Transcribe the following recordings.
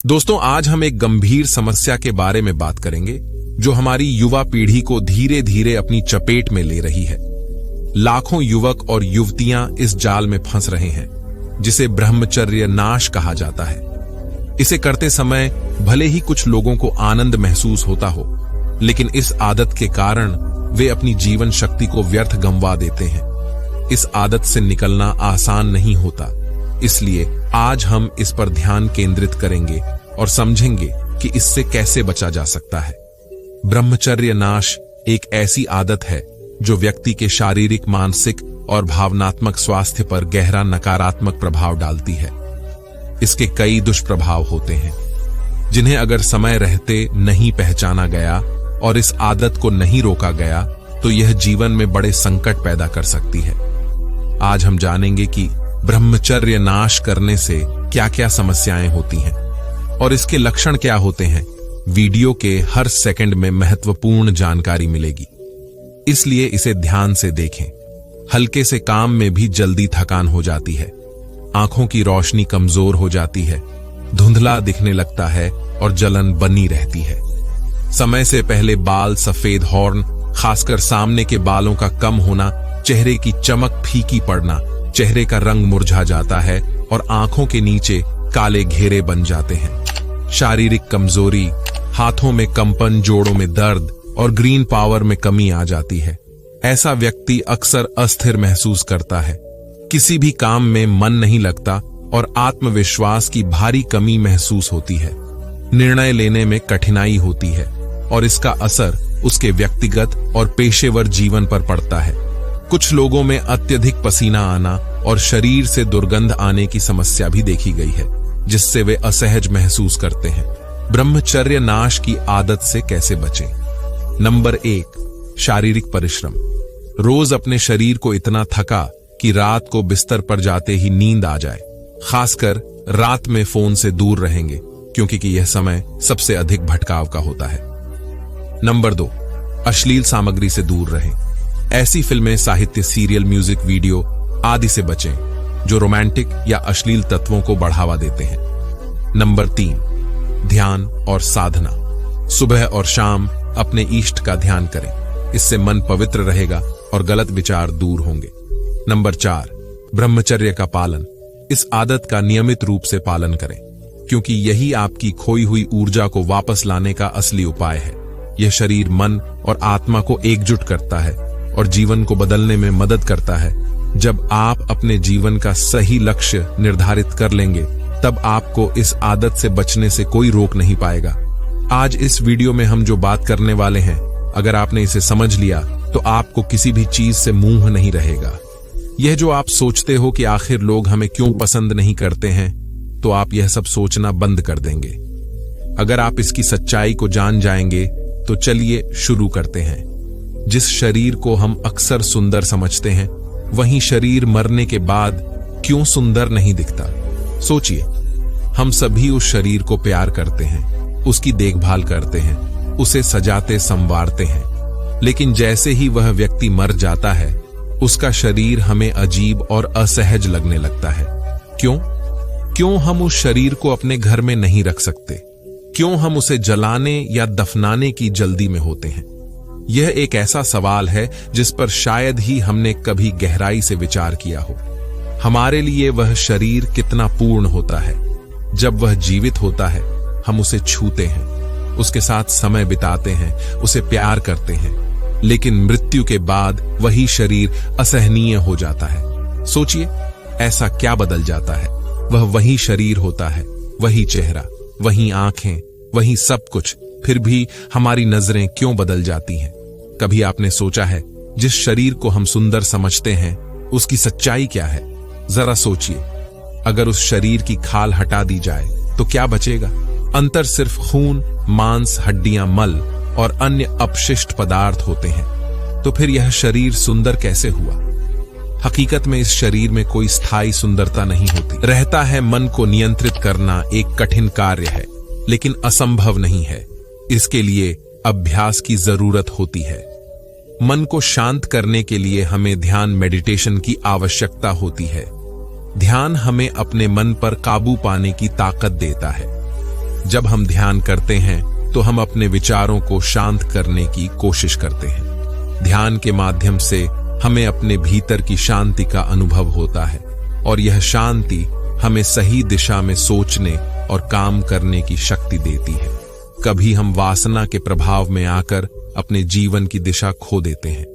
दोस्तों, आज हम एक गंभीर समस्या के बारे में बात करेंगे जो हमारी युवा पीढ़ी को धीरे धीरे अपनी चपेट में ले रही है। लाखों युवक और युवतियां इस जाल में फंस रहे हैं जिसे ब्रह्मचर्य नाश कहा जाता है। इसे करते समय भले ही कुछ लोगों को आनंद महसूस होता हो, लेकिन इस आदत के कारण वे अपनी जीवन शक्ति को व्यर्थ गंवा देते हैं। इस आदत से निकलना आसान नहीं होता, इसलिए आज हम इस पर ध्यान केंद्रित करेंगे और समझेंगे कि इससे कैसे बचा जा सकता है। ब्रह्मचर्य नाश एक ऐसी आदत है जो व्यक्ति के शारीरिक, मानसिक और भावनात्मक स्वास्थ्य पर गहरा नकारात्मक प्रभाव डालती है। इसके कई दुष्प्रभाव होते हैं जिन्हें अगर समय रहते नहीं पहचाना गया और इस आदत को नहीं रोका गया तो यह जीवन में बड़े संकट पैदा कर सकती है। आज हम जानेंगे कि ब्रह्मचर्य नाश करने से क्या क्या समस्याएं होती हैं और इसके लक्षण क्या होते हैं। वीडियो के हर सेकंड में महत्वपूर्ण जानकारी मिलेगी, इसलिए इसे ध्यान से देखें। हल्के से काम में भी जल्दी थकान हो जाती है, आंखों की रोशनी कमजोर हो जाती है, धुंधला दिखने लगता है और जलन बनी रहती है। समय से पहले बाल सफेद होना, खासकर सामने के बालों का कम होना, चेहरे की चमक फीकी पड़ना, चेहरे का रंग मुरझा जाता है और आंखों के नीचे काले घेरे बन जाते हैं। शारीरिक कमजोरी, हाथों में कंपन, जोड़ों में दर्द और ग्रीन पावर में कमी आ जाती है। ऐसा व्यक्ति अक्सर अस्थिर महसूस करता है, किसी भी काम में मन नहीं लगता और आत्मविश्वास की भारी कमी महसूस होती है। निर्णय लेने में कठिनाई होती है और इसका असर उसके व्यक्तिगत और पेशेवर जीवन पर पड़ता है। कुछ लोगों में अत्यधिक पसीना आना और शरीर से दुर्गंध आने की समस्या भी देखी गई है, जिससे वे असहज महसूस करते हैं। ब्रह्मचर्य नाश की आदत से कैसे बचें? नंबर 1, शारीरिक परिश्रम। रोज अपने शरीर को इतना थका कि रात को बिस्तर पर जाते ही नींद आ जाए। खासकर रात में फोन से दूर रहेंगे क्योंकि यह समय सबसे अधिक भटकाव का होता है। नंबर 2, अश्लील सामग्री से दूर रहें। ऐसी फिल्में, साहित्य, सीरियल, म्यूजिक वीडियो आदि से बचें जो रोमांटिक या अश्लील तत्वों को बढ़ावा देते हैं। नंबर 3, ध्यान और साधना। सुबह और शाम अपने इष्ट का ध्यान करें, इससे मन पवित्र रहेगा और गलत विचार दूर होंगे। नंबर 4, ब्रह्मचर्य का पालन। इस आदत का नियमित रूप से पालन करें क्योंकि यही आपकी खोई हुई ऊर्जा को वापस लाने का असली उपाय है। यह शरीर, मन और आत्मा को एकजुट करता है और जीवन को बदलने में मदद करता है। जब आप अपने जीवन का सही लक्ष्य निर्धारित कर लेंगे, तब आपको इस आदत से बचने से कोई रोक नहीं पाएगा। आज इस वीडियो में हम जो बात करने वाले हैं, अगर आपने इसे समझ लिया तो आपको किसी भी चीज से मुंह नहीं रहेगा। यह जो आप सोचते हो कि आखिर लोग हमें क्यों पसंद नहीं करते हैं, तो आप यह सब सोचना बंद कर देंगे। अगर आप इसकी सच्चाई को जान जाएंगे तो चलिए शुरू करते हैं। जिस शरीर को हम अक्सर सुंदर समझते हैं, वही शरीर मरने के बाद क्यों सुंदर नहीं दिखता? सोचिए, हम सभी उस शरीर को प्यार करते हैं, उसकी देखभाल करते हैं, उसे सजाते संवारते हैं, लेकिन जैसे ही वह व्यक्ति मर जाता है, उसका शरीर हमें अजीब और असहज लगने लगता है। क्यों हम उस शरीर को अपने घर में नहीं रख सकते? क्यों हम उसे जलाने या दफनाने की जल्दी में होते हैं? यह एक ऐसा सवाल है जिस पर शायद ही हमने कभी गहराई से विचार किया हो। हमारे लिए वह शरीर कितना पूर्ण होता है। जब वह जीवित होता है, हम उसे छूते हैं, उसके साथ समय बिताते हैं, उसे प्यार करते हैं, लेकिन मृत्यु के बाद वही शरीर असहनीय हो जाता है। सोचिए, ऐसा क्या बदल जाता है? वह वही शरीर होता है, वही चेहरा, वही आंखें, वही सब कुछ, फिर भी हमारी नजरें क्यों बदल जाती हैं? कभी आपने सोचा है, जिस शरीर को हम सुंदर समझते हैं, उसकी सच्चाई क्या है? जरा सोचिए, अगर उस शरीर की खाल हटा दी जाए तो क्या बचेगा? अंतर सिर्फ खून, मांस, हड्डियां, मल और अन्य अपशिष्ट पदार्थ होते हैं। तो फिर यह शरीर सुंदर कैसे हुआ? हकीकत में इस शरीर में कोई स्थायी सुंदरता नहीं होती। रहता है, मन को नियंत्रित करना एक कठिन कार्य है, लेकिन असंभव नहीं है। इसके लिए अभ्यास की जरूरत होती है। मन को शांत करने के लिए हमें ध्यान, मेडिटेशन की आवश्यकता होती है। ध्यान हमें अपने मन पर काबू पाने की ताकत देता है। जब हम ध्यान करते हैं तो हम अपने विचारों को शांत करने की कोशिश करते हैं। ध्यान के माध्यम से हमें अपने भीतर की शांति का अनुभव होता है और यह शांति हमें सही दिशा में सोचने और काम करने की शक्ति देती है। कभी हम वासना के प्रभाव में आकर अपने जीवन की दिशा खो देते हैं।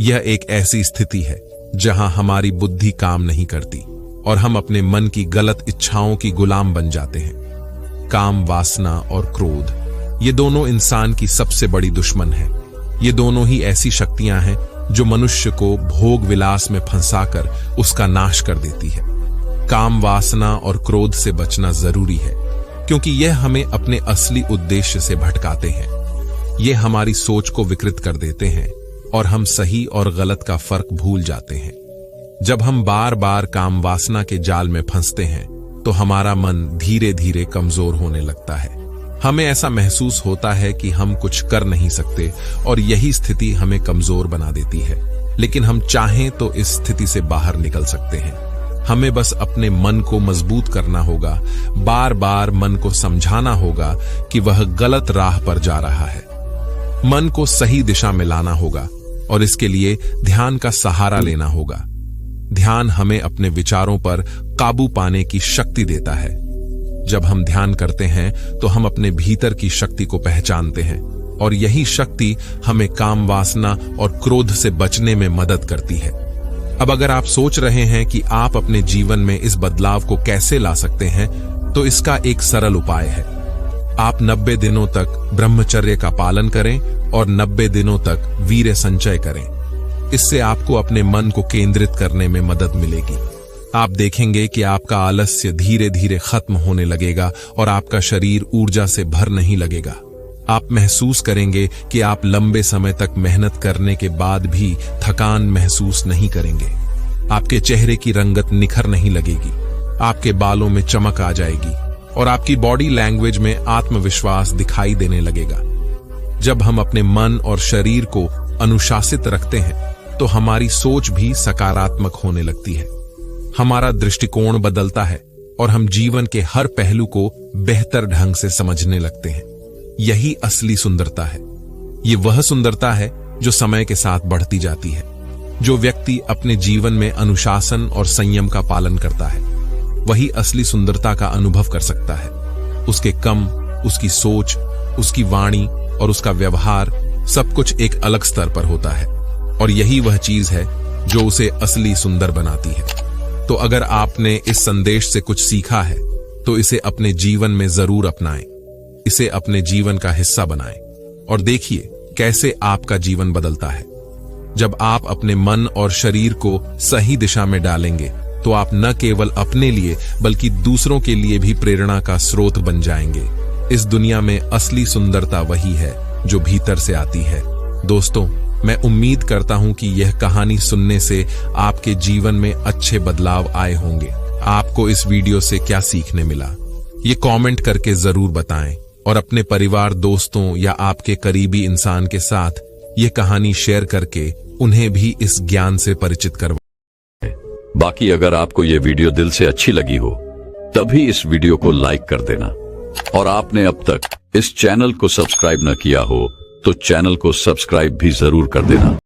यह एक ऐसी स्थिति है जहां हमारी बुद्धि काम नहीं करती और हम अपने मन की गलत इच्छाओं की गुलाम बन जाते हैं। काम, वासना और क्रोध, ये दोनों इंसान की सबसे बड़ी दुश्मन है। ये दोनों ही ऐसी शक्तियां हैं जो मनुष्य को भोग विलास में फंसाकर उसका नाश कर देती है। काम, वासना और क्रोध से बचना जरूरी है क्योंकि यह हमें अपने असली उद्देश्य से भटकाते हैं। ये हमारी सोच को विकृत कर देते हैं और हम सही और गलत का फर्क भूल जाते हैं। जब हम बार बार काम वासना के जाल में फंसते हैं तो हमारा मन धीरे धीरे कमजोर होने लगता है। हमें ऐसा महसूस होता है कि हम कुछ कर नहीं सकते और यही स्थिति हमें कमजोर बना देती है। लेकिन हम चाहें तो इस स्थिति से बाहर निकल सकते हैं। हमें बस अपने मन को मजबूत करना होगा, बार बार मन को समझाना होगा कि वह गलत राह पर जा रहा है। मन को सही दिशा में लाना होगा और इसके लिए ध्यान का सहारा लेना होगा। ध्यान हमें अपने विचारों पर काबू पाने की शक्ति देता है। जब हम ध्यान करते हैं तो हम अपने भीतर की शक्ति को पहचानते हैं और यही शक्ति हमें काम, वासना और क्रोध से बचने में मदद करती है। अब अगर आप सोच रहे हैं कि आप अपने जीवन में इस बदलाव को कैसे ला सकते हैं, तो इसका एक सरल उपाय है। आप 90 दिनों तक ब्रह्मचर्य का पालन करें और 90 दिनों तक वीर्य संचय करें। इससे आपको अपने मन को केंद्रित करने में मदद मिलेगी। आप देखेंगे कि आपका आलस्य धीरे धीरे खत्म होने लगेगा और आपका शरीर ऊर्जा से भर नहीं लगेगा। आप महसूस करेंगे कि आप लंबे समय तक मेहनत करने के बाद भी थकान महसूस नहीं करेंगे। आपके चेहरे की रंगत निखर नहीं लगेगी, आपके बालों में चमक आ जाएगी और आपकी बॉडी लैंग्वेज में आत्मविश्वास दिखाई देने लगेगा। जब हम अपने मन और शरीर को अनुशासित रखते हैं तो हमारी सोच भी सकारात्मक होने लगती है। हमारा दृष्टिकोण बदलता है और हम जीवन के हर पहलू को बेहतर ढंग से समझने लगते हैं। यही असली सुंदरता है। ये वह सुंदरता है जो समय के साथ बढ़ती जाती है। जो व्यक्ति अपने जीवन में अनुशासन और संयम का पालन करता है वही असली सुंदरता का अनुभव कर सकता है। उसके कम, उसकी सोच, उसकी वाणी और उसका व्यवहार सब कुछ एक अलग स्तर पर होता है और यही वह चीज है जो उसे असली सुंदर बनाती है। तो अगर आपने इस संदेश से कुछ सीखा है तो इसे अपने जीवन में जरूर अपनाएं। इसे अपने जीवन का हिस्सा बनाएं और देखिए कैसे आपका जीवन बदलता है। जब आप अपने मन और शरीर को सही दिशा में डालेंगे तो आप न केवल अपने लिए बल्कि दूसरों के लिए भी प्रेरणा का स्रोत बन जाएंगे। इस दुनिया में असली सुंदरता वही है जो भीतर से आती है। दोस्तों, मैं उम्मीद करता हूं कि यह कहानी सुनने से आपके जीवन में अच्छे बदलाव आए होंगे। आपको इस वीडियो से क्या सीखने मिला, ये कमेंट करके जरूर बताएं और अपने परिवार, दोस्तों या आपके करीबी इंसान के साथ ये कहानी शेयर करके उन्हें भी इस ज्ञान से परिचित करवाएं। बाकी अगर आपको ये वीडियो दिल से अच्छी लगी हो तभी इस वीडियो को लाइक कर देना और आपने अब तक इस चैनल को सब्सक्राइब न किया हो तो चैनल को सब्सक्राइब भी जरूर कर देना।